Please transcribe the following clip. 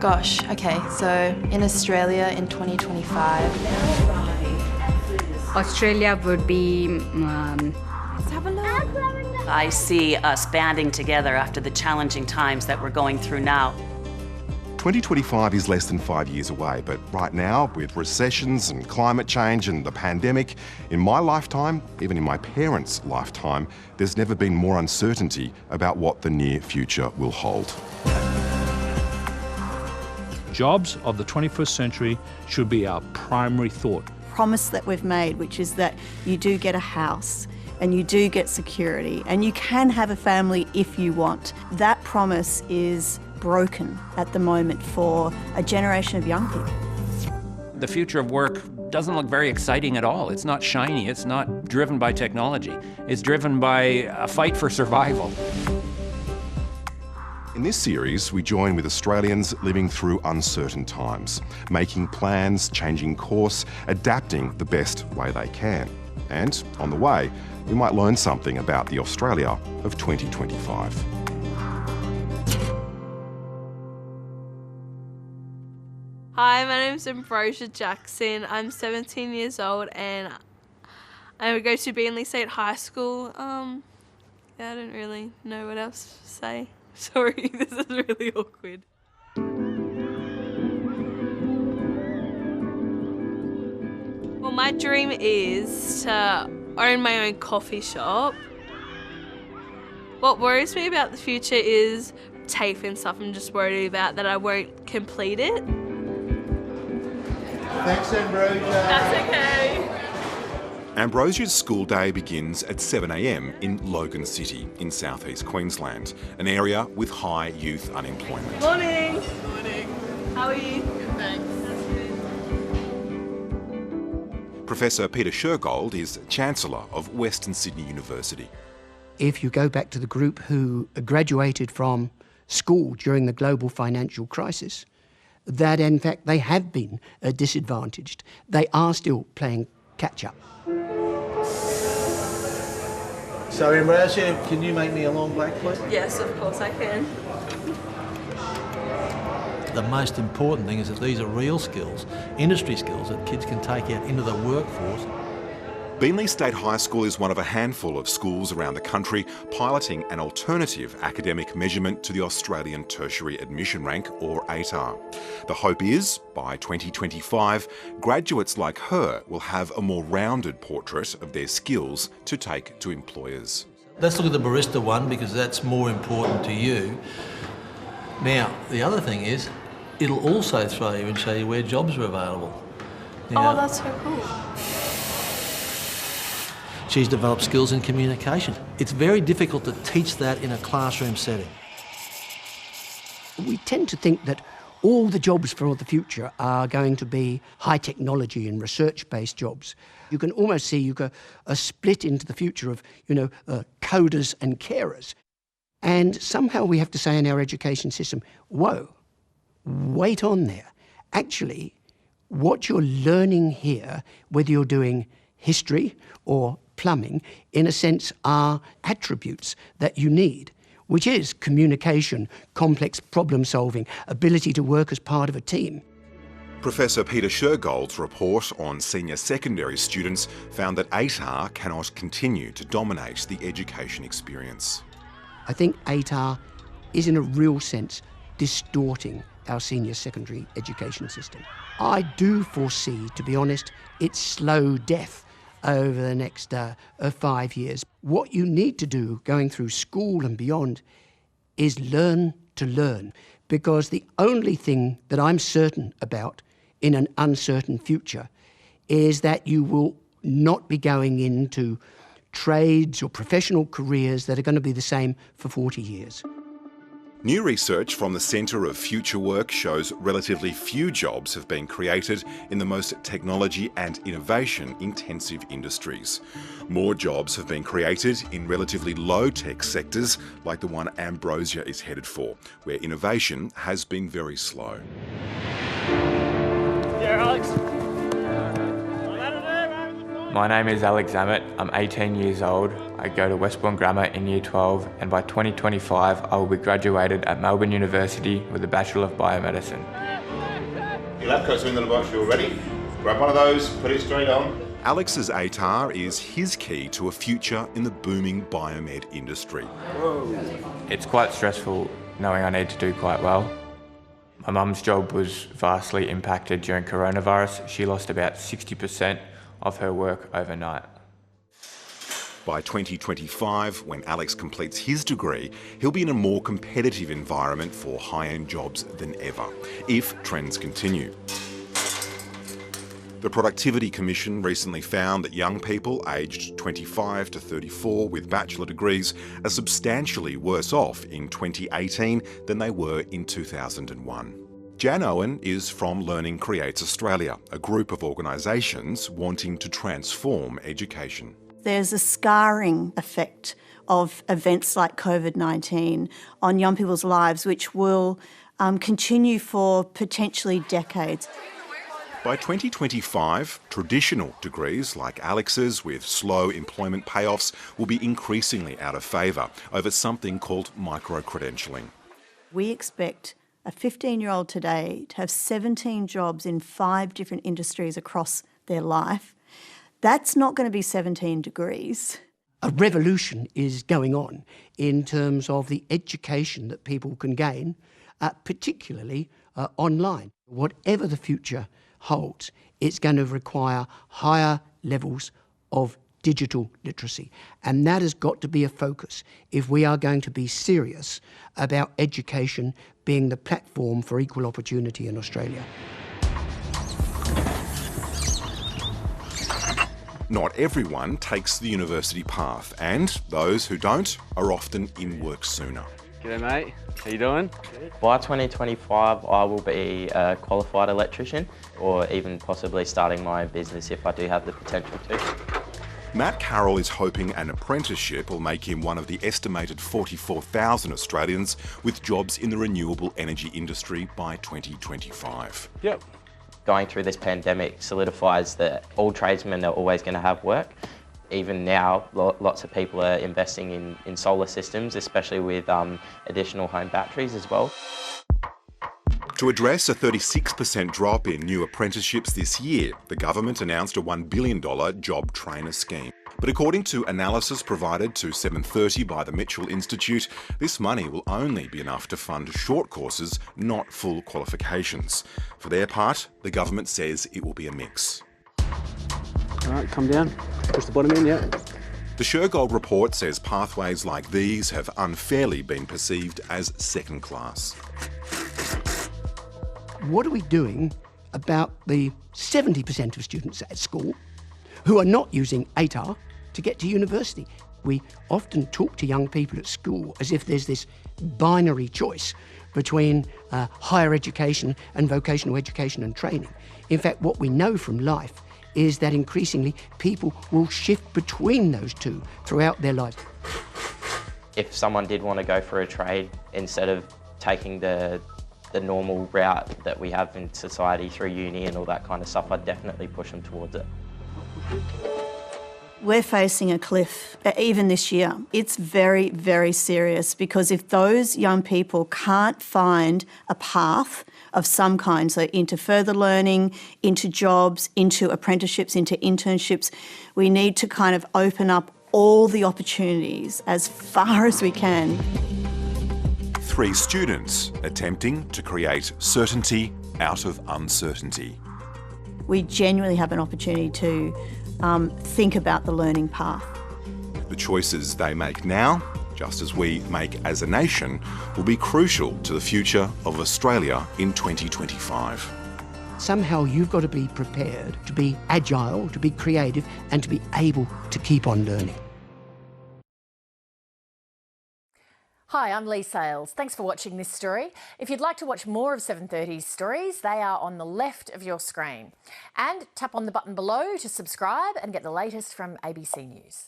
Gosh, okay, so in Australia in 2025. Australia would be... Let's have a look. I see us banding together after the challenging times that we're going through now. 2025 is less than 5 years away, but right now, with recessions and climate change and the pandemic, in my lifetime, even in my parents' lifetime, there's never been more uncertainty about what the near future will hold. Jobs of the 21st century should be our primary thought. Promise that we've made, which is that you do get a house and you do get security and you can have a family if you want. That promise is broken at the moment for a generation of young people. The future of work doesn't look very exciting at all. It's not shiny, it's not driven by technology. It's driven by a fight for survival. In this series, we join with Australians living through uncertain times, making plans, changing course, adapting the best way they can. And on the way, we might learn something about the Australia of 2025. Hi, my name is Ambrosia Jackson. I'm 17 years old and I go to Beenleigh State High School. I don't really know what else to say. Sorry, this is really awkward. Well, my dream is to own my own coffee shop. What worries me about the future is TAFE and stuff. I'm just worried about that I won't complete it. Thanks, Ambrosia. That's okay. Ambrosia's school day begins at 7 a.m. in Logan City in southeast Queensland, an area with high youth unemployment. Morning. Morning. How are you? Good, thanks. Professor Peter Shergold is Chancellor of Western Sydney University. If you go back to the group who graduated from school during the global financial crisis, that in fact they have been disadvantaged. They are still playing catch-up. So, Ambrosia, can you make me a long black, please? Yes, of course I can. The most important thing is that these are real skills, industry skills that kids can take out into the workforce. Beenleigh State High School is one of a handful of schools around the country piloting an alternative academic measurement to the Australian Tertiary Admission Rank, or ATAR. The hope is, by 2025, graduates like her will have a more rounded portrait of their skills to take to employers. Let's look at the barista one because that's more important to you. Now, the other thing is, it'll also throw you and show you where jobs are available. Now, Oh, that's so cool. she's developed skills in communication. It's very difficult to teach that in a classroom setting. We tend to think that all the jobs for the future are going to be high technology and research-based jobs. You can almost see a split into the future of, coders and carers. And somehow we have to say in our education system, whoa, wait on there. Actually, what you're learning here, whether you're doing history or plumbing, in a sense, are attributes that you need, which is communication, complex problem solving, ability to work as part of a team. Professor Peter Shergold's report on senior secondary students found that ATAR cannot continue to dominate the education experience. I think ATAR is in a real sense distorting our senior secondary education system. I do foresee, to be honest, its slow death over the next 5 years. What you need to do going through school and beyond is learn to learn, because the only thing that I'm certain about in an uncertain future is that you will not be going into trades or professional careers that are going to be the same for 40 years. New research from the Centre of Future Work shows relatively few jobs have been created in the most technology and innovation-intensive industries. More jobs have been created in relatively low-tech sectors like the one Ambrosia is headed for, where innovation has been very slow. Yeah, Alex. My name is Alex Zammit. I'm 18 years old. I go to Westbourne Grammar in Year 12, and by 2025 I will be graduated at Melbourne University with a Bachelor of Biomedicine. Your lab coat's in the laboratory already. Grab one of those, put it straight on. Alex's ATAR is his key to a future in the booming biomed industry. It's quite stressful knowing I need to do quite well. My mum's job was vastly impacted during coronavirus. She lost about 60% of her work overnight. By 2025, when Alex completes his degree, he'll be in a more competitive environment for high-end jobs than ever, if trends continue. The Productivity Commission recently found that young people aged 25 to 34 with bachelor degrees are substantially worse off in 2018 than they were in 2001. Jan Owen is from Learning Creates Australia, a group of organisations wanting to transform education. There's a scarring effect of events like COVID-19 on young people's lives, which will continue for potentially decades. By 2025, traditional degrees like Alex's with slow employment payoffs will be increasingly out of favour over something called micro-credentialing. We expect a 15-year-old today to have 17 jobs in 5 different industries across their life. That's not going to be 17 degrees. A revolution is going on in terms of the education that people can gain, particularly online. Whatever the future holds, it's going to require higher levels of digital literacy. And that has got to be a focus if we are going to be serious about education being the platform for equal opportunity in Australia. Not everyone takes the university path, and those who don't are often in work sooner. G'day mate, how you doing? By 2025 I will be a qualified electrician, or even possibly starting my own business if I do have the potential to. Matt Carroll is hoping an apprenticeship will make him one of the estimated 44,000 Australians with jobs in the renewable energy industry by 2025. Yep. Going through this pandemic solidifies that all tradesmen are always going to have work. Even now, lots of people are investing in solar systems, especially with additional home batteries as well. To address a 36% drop in new apprenticeships this year, the government announced a $1 billion job trainer scheme. But according to analysis provided to 7:30 by the Mitchell Institute, this money will only be enough to fund short courses, not full qualifications. For their part, the government says it will be a mix. All right, come down. Push the bottom in, yeah. The Shergold report says pathways like these have unfairly been perceived as second class. What are we doing about the 70% of students at school who are not using ATAR to get to university? We often talk to young people at school as if there's this binary choice between higher education and vocational education and training. In fact, what we know from life is that increasingly people will shift between those two throughout their lives. If someone did want to go for a trade, instead of taking the normal route that we have in society through uni and all that kind of stuff, I'd definitely push them towards it. We're facing a cliff, even this year. It's very, very serious, because if those young people can't find a path of some kind, so into further learning, into jobs, into apprenticeships, into internships, we need to kind of open up all the opportunities as far as we can. 3 students attempting to create certainty out of uncertainty. We genuinely have an opportunity to think about the learning path. The choices they make now, just as we make as a nation, will be crucial to the future of Australia in 2025. Somehow you've got to be prepared to be agile, to be creative, and to be able to keep on learning. Hi, I'm Lee Sales. Thanks for watching this story. If you'd like to watch more of 7:30's stories, they are on the left of your screen. And tap on the button below to subscribe and get the latest from ABC News.